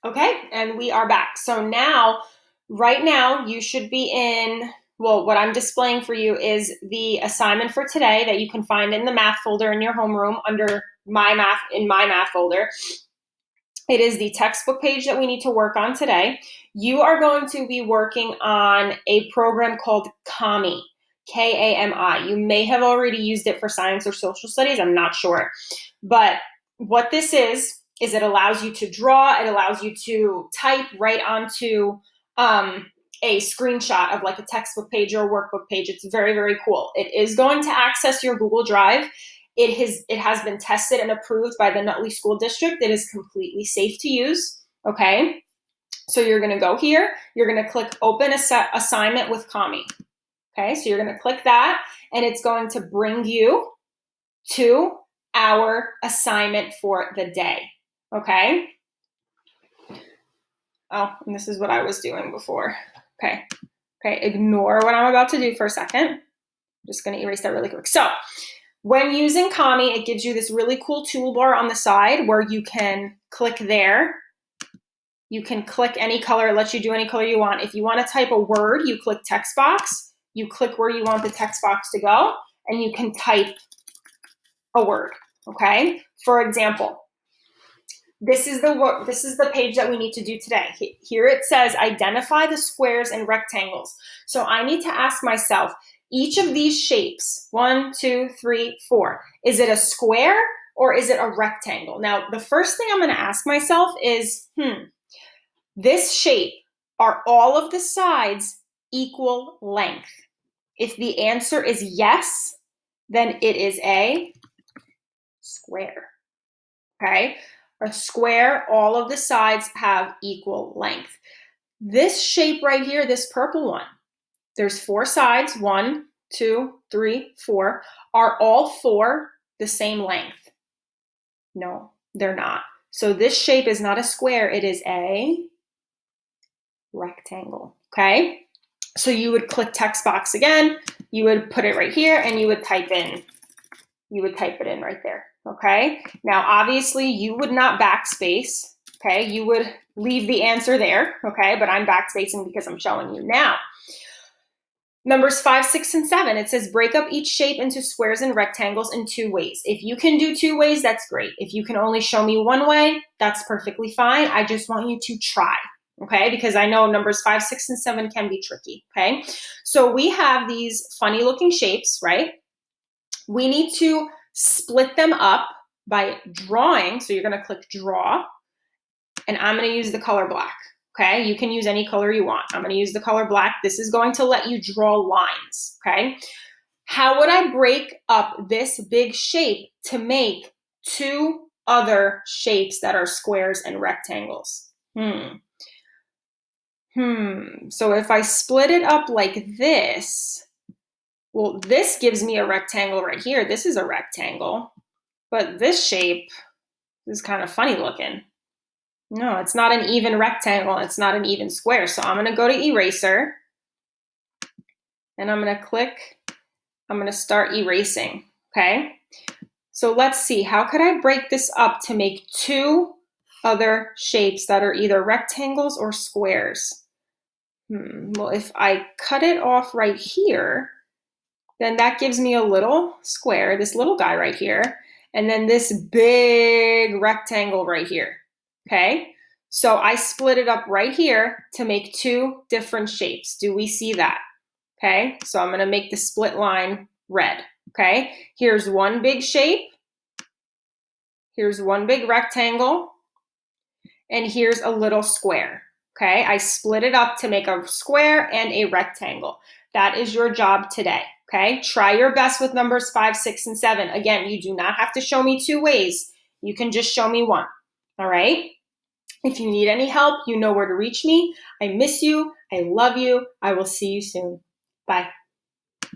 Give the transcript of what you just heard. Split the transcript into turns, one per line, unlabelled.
Okay, and we are back. So now, right now, you should be in, well, what I'm displaying for you is the assignment for today that you can find in the math folder in your homeroom under my math, in my math folder. It is the textbook page that we need to work on today. You are going to be working on a program called Kami, Kami. You may have already used it for science or social studies, I'm not sure. But what this is it allows you to draw, it allows you to type right onto a screenshot of like a textbook page or a workbook page. It's very, very cool. It is going to access your Google Drive. It has been tested and approved by the Nutley School District. It is completely safe to use. Okay, so you're going to go here. You're going to click Open Assignment with Kami. Okay, so you're going to click that, and it's going to bring you to our assignment for the day. Okay. Oh, and this is what I was doing before. Okay. Okay, ignore what I'm about to do for a second. I'm just going to erase that really quick. So when using Kami, it gives you this really cool toolbar on the side where you can click there. You can click any color, it lets you do any color you want. If you want to type a word, you click text box. You click where you want the text box to go, and you can type a word, okay? For example, this is the page that we need to do today. Here it says, identify the squares and rectangles. So I need to ask myself, each of these shapes, 1, 2, 3, 4, is it a square or is it a rectangle? Now, the first thing I'm going to ask myself is, this shape, are all of the sides equal length? If the answer is yes, then it is a square, okay? A square, all of the sides have equal length. This shape right here, this purple one, there's 4 sides, 1, 2, 3, 4. Are all 4 the same length? No, they're not. So this shape is not a square, it is a rectangle, okay? So you would click text box again, you would put it right here, and you would type it in right there, okay? Now, obviously, you would not backspace, okay? You would leave the answer there, okay? But I'm backspacing because I'm showing you now. Numbers 5, 6, and 7, it says break up each shape into squares and rectangles in 2 ways. If you can do 2 ways, that's great. If you can only show me 1 way, that's perfectly fine. I just want you to try, okay? Because I know numbers 5, 6, and 7 can be tricky, okay? So we have these funny looking shapes, right? We need to split them up by drawing. So you're going to click draw, and I'm going to use the color black. Okay, you can use any color you want. I'm going to use the color black. This is going to let you draw lines. Okay, how would I break up this big shape to make 2 other shapes that are squares and rectangles? So if I split it up like this, well, this gives me a rectangle right here. This is a rectangle, but this shape is kind of funny looking. No, it's not an even rectangle. It's not an even square. So I'm going to go to eraser, and I'm going to start erasing. Okay. So let's see, how could I break this up to make 2 other shapes that are either rectangles or squares? Well, if I cut it off right here, then that gives me a little square, this little guy right here, and then this big rectangle right here, okay? So I split it up right here to make 2 different shapes. Do we see that? Okay, so I'm gonna make the split line red, okay? Here's one big shape, here's one big rectangle, and here's a little square, okay? I split it up to make a square and a rectangle. That is your job today. Okay, try your best with numbers 5, 6, and 7. Again, you do not have to show me 2 ways. You can just show me 1. All right? If you need any help, you know where to reach me. I miss you. I love you. I will see you soon. Bye.